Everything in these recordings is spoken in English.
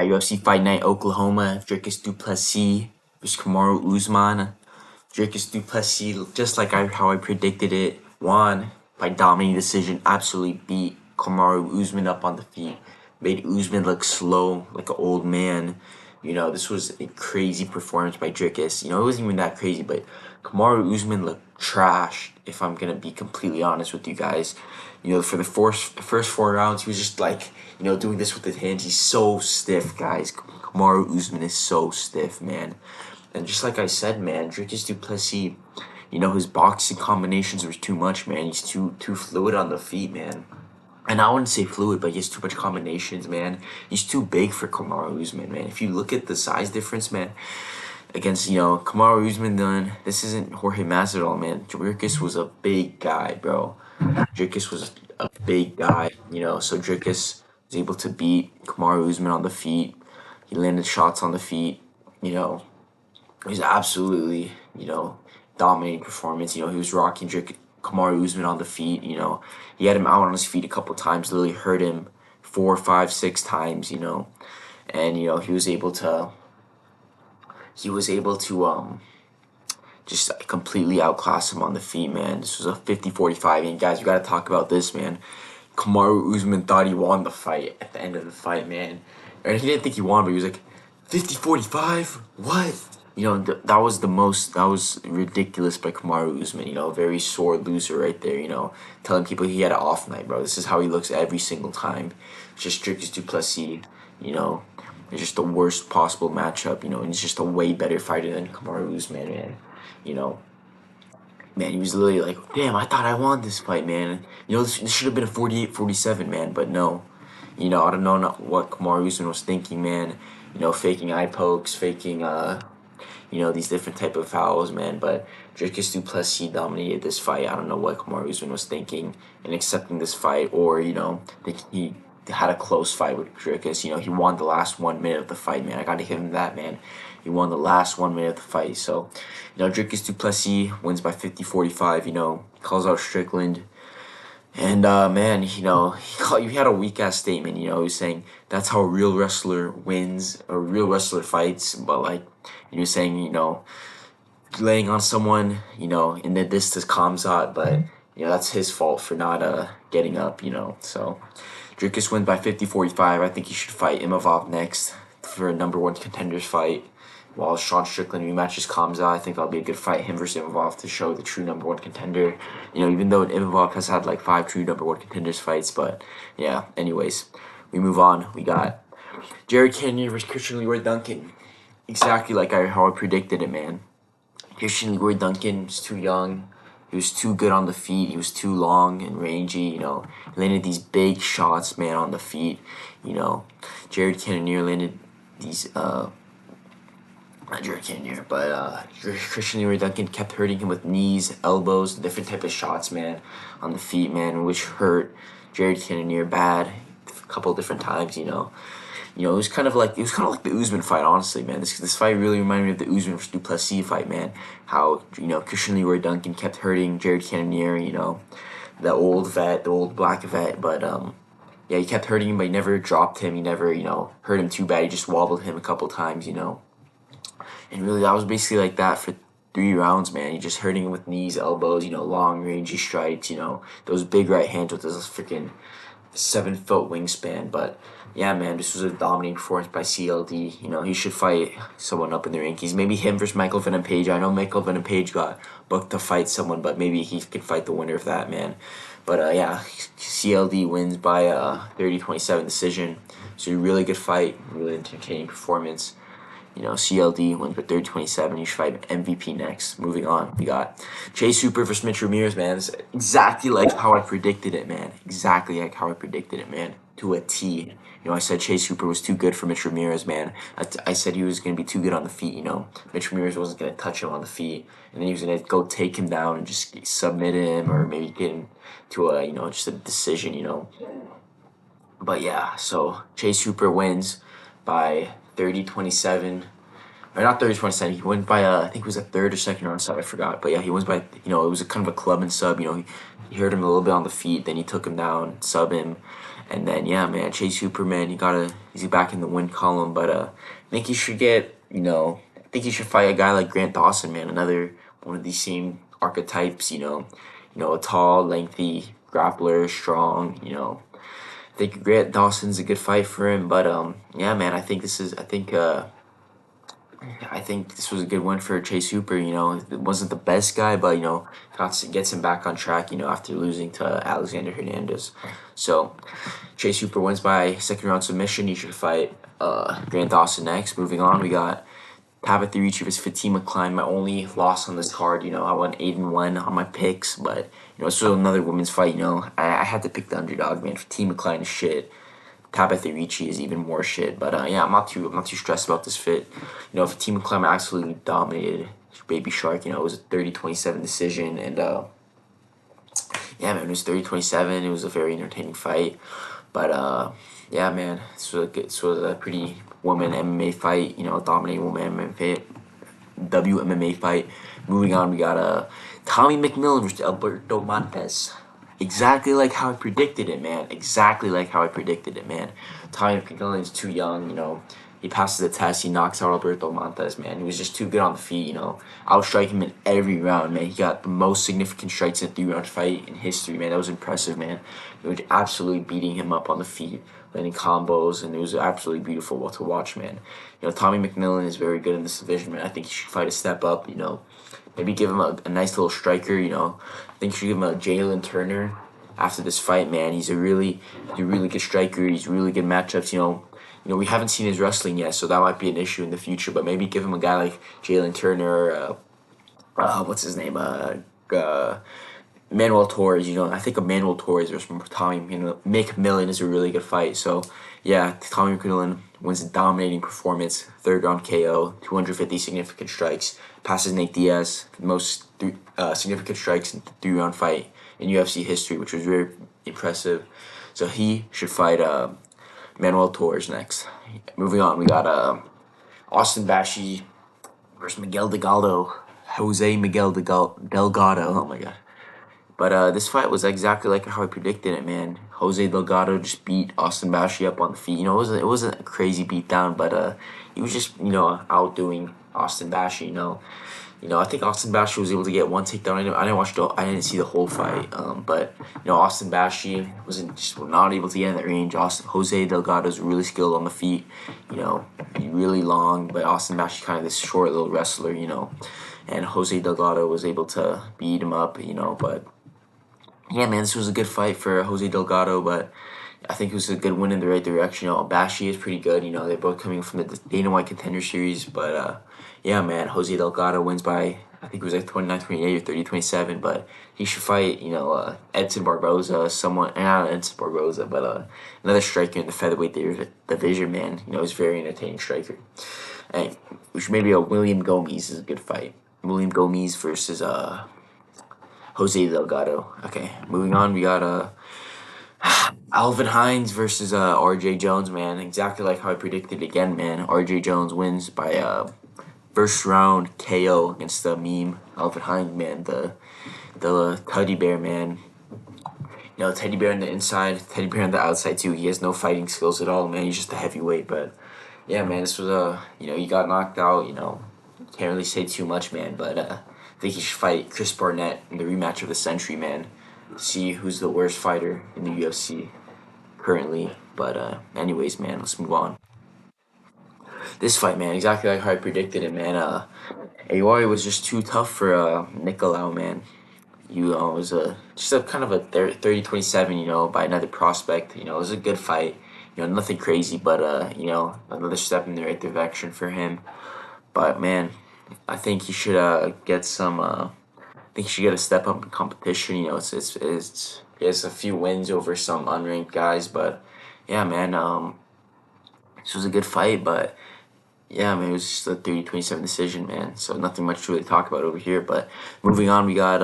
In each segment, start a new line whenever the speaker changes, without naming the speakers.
At UFC Fight Night Oklahoma, Dricus Duplessis versus Kamaru Usman. Dricus Duplessis, just like how I predicted it, won by dominating decision. Absolutely beat Kamaru Usman up on the feet. Made Usman look slow, like an old man. This was a crazy performance by Dricus. It wasn't even that crazy, but Kamaru Usman looked trash, if I'm going to be completely honest with you guys. For the first 4 rounds, he was just like, doing this with his hands. He's so stiff, guys. Kamaru Usman is so stiff, man. And just like I said, man, Dricus Duplessis, his boxing combinations were too much, man. He's too fluid on the feet, man. And I wouldn't say fluid, but he has too much combinations, man. He's too big for Kamaru Usman, man. If you look at the size difference, man, against, Kamaru Usman, then this isn't Jorge Masvidal, man. Dricus was a big guy, bro. Dricus was a big guy, so Dricus was able to beat Kamaru Usman on the feet. He landed shots on the feet, It was absolutely, dominating performance. He was rocking Kamaru Usman on the feet, He had him out on his feet a couple times, literally hurt him 4, 5, 6 times, And, he was able to just completely outclass him on the feet, man. This was a 50-45, and guys, we gotta talk about this, man. Kamaru Usman thought he won the fight at the end of the fight, man. And he didn't think he won, but he was like, 50-45? What? That was ridiculous by Kamaru Usman, very sore loser right there, telling people he had an off night, bro. This is how he looks every single time. It's just Dricus Duplessis, it's just the worst possible matchup, and he's just a way better fighter than Kamaru Usman, man. Man, he was literally like, damn, I thought I won this fight, man. This should have been a 48-47, man, but no. I don't know what Kamaru Usman was thinking, man. Faking eye pokes, faking, these different type of fouls, man. But Dricus Duplessis dominated this fight. I don't know what Kamaru Usman was thinking in accepting this fight, or, thinking he had a close fight with Dricus. He won the last 1 minute of the fight, man. I gotta give him that, man. He won the last 1 minute of the fight. So, Dricus Duplessis wins by 50-45, calls out Strickland. And, man, he had a weak-ass statement, he was saying that's how a real wrestler wins, or a real wrestler fights, but, like, he was saying, laying on someone, in the distance Kamzat, but, that's his fault for not, getting up, so Dricus wins by 50-45. I think he should fight Imavov next for a #1 contenders fight, while Sean Strickland rematches Kamza. I think that'll be a good fight, him versus Imavov, to show the true #1 contender. Even though Imavov has had like 5 true #1 contenders fights, but yeah. Anyways, we move on. We got Jared Cannonier versus Christian Leroy Duncan. Exactly like how I predicted it, man. Christian Leroy Duncan is too young. He was too good on the feet. He was too long and rangy, He landed these big shots, man, on the feet. Jared Cannonier landed these, not Jared Cannonier, but Christian Leroy Duncan kept hurting him with knees, elbows, different type of shots, man, on the feet, man, which hurt Jared Cannonier bad a couple different times, it was kind of like the Usman fight, honestly, man. This fight really reminded me of the Usman versus Duplessis fight, man. How, Christian Leroy Duncan kept hurting Jared Cannonier, the old black vet, but yeah, he kept hurting him, but he never dropped him. He never, hurt him too bad. He just wobbled him a couple times, And really, that was basically like that for 3 rounds, man. He just hurting him with knees, elbows, long rangy strikes, those big right hands with those freaking 7-foot wingspan. But yeah, man, this was a dominating performance by CLD. He should fight someone up in the rankings. Maybe him versus Michael Venom Page. I know Michael Venom Page got booked to fight someone, but maybe he could fight the winner of that, man. But yeah, CLD wins by 30-27 decision. So a really good fight, really entertaining performance. CLD wins by 30-27. You should fight MVP next. Moving on, we got Chase Hooper versus Mitch Ramirez, man. It's exactly like how I predicted it, man. Exactly like how I predicted it, man. To a T. I said Chase Hooper was too good for Mitch Ramirez, man. I said he was going to be too good on the feet, Mitch Ramirez wasn't going to touch him on the feet. And then he was going to go take him down and just submit him, or maybe get him to a, just a decision, But yeah, so Chase Hooper wins by 30-27. Or not 30-27. He went by, I think it was a third or second round sub. I forgot. But yeah, he wins by, it was a kind of a club and sub. He hurt him a little bit on the feet. Then he took him down, sub him. And then yeah, man, Chase Hooper, man, he's back in the win column, but I think he should get, I think he should fight a guy like Grant Dawson, man, another one of these same archetypes, a tall, lengthy grappler, strong, I think Grant Dawson's a good fight for him, but yeah, man, I think this was a good win for Chase Hooper. It wasn't the best guy, but gets him back on track. After losing to Alexander Hernandez. So Chase Hooper wins by second round submission. He should fight Grant Dawson next. Moving on, we got Tabitha Ricci versus Fatima Klein. My only loss on this card. I went 8-1 on my picks, but this was another women's fight. I had to pick the underdog, man. Fatima Klein is shit. Tabitha Ricci is even more shit. But yeah, I'm not too stressed about this fit. If Team Clem absolutely dominated Baby Shark, it was a 30-27 decision, and yeah, man, it was 30-27. It was a very entertaining fight. But yeah, man, this was a pretty woman MMA fight. Dominating woman MMA fight, WMMA fight. Moving on, we got Tommy McMillen versus Alberto Montes. Exactly like how I predicted it, man. Exactly like how I predicted it, man. Tommy McMillen is too young, He passes the test. He knocks out Alberto Montes, man. He was just too good on the feet, Outstrike him in every round, man. He got the most significant strikes in a 3-round fight in history, man. That was impressive, man. They were absolutely beating him up on the feet, landing combos, and it was absolutely beautiful to watch, man. Tommy McMillen is very good in this division, man. I think he should fight a step up, Maybe give him a nice little striker, I think you should give him a Jalen Turner after this fight, man. He's a really good striker. He's really good matchups, we haven't seen his wrestling yet, so that might be an issue in the future. But maybe give him a guy like Jalen Turner, what's his name, Manuel Torres. I think of Manuel Torres versus Tommy. McMillen is a really good fight. So yeah, Tommy McMillen wins a dominating performance, third round KO, 250 significant strikes, passes Nate Diaz, the most significant strikes in the 3-round fight in UFC history, which was very impressive. So he should fight Manuel Torres next. Moving on, we got Austin Bashi versus Miguel Delgado. Jose Miguel Delgado. Oh my god. But this fight was exactly like how I predicted it, man. Jose Delgado just beat Austin Bashi up on the feet. It wasn't a crazy beatdown, but he was just outdoing Austin Bashi. I think Austin Bashi was able to get one takedown. I didn't see the whole fight. But Austin Bashi was not able to get in that range. Jose Delgado is really skilled on the feet. Really long, but Austin Bashi kind of this short little wrestler. And Jose Delgado was able to beat him up. But yeah, man, this was a good fight for Jose Delgado, but I think it was a good win in the right direction. Bashi is pretty good. They're both coming from the Dana White Contender Series, but yeah, man, Jose Delgado wins by, I think it was like 29-28 or 30-27, but he should fight, Edson Barboza, not Edson Barboza, but another striker in the featherweight division, man. He's a very entertaining striker. And which maybe a William Gomez is a good fight. William Gomez versus Jose Delgado. Okay, moving on, we got Alvin Hines versus RJ Jones, man. Exactly like how I predicted again, man. RJ Jones wins by first round KO against the meme Alvin Hines, man. The teddy bear, man. Teddy bear on the inside, teddy bear on the outside too. He has no fighting skills at all, man. He's just a heavyweight, but yeah, man, this was he got knocked out. Can't really say too much, man. But I think he should fight Chris Barnett in the rematch of the century, man. See who's the worst fighter in the UFC currently. But anyways, man, let's move on. This fight, man, exactly like how I predicted it, man. Aori was just too tough for Nicolau, man. It was just a kind of a 30-27, by another prospect. It was a good fight. Nothing crazy, but another step in the right direction for him. But man, I think he should get some. I think he should get a step up in competition. He has a few wins over some unranked guys, but yeah, man. This was a good fight, but yeah, man, it was just a 30-27 decision, man. So nothing much to really talk about over here. But moving on, we got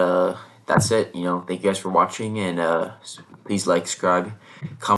that's it. Thank you guys for watching, and please like, subscribe, comment.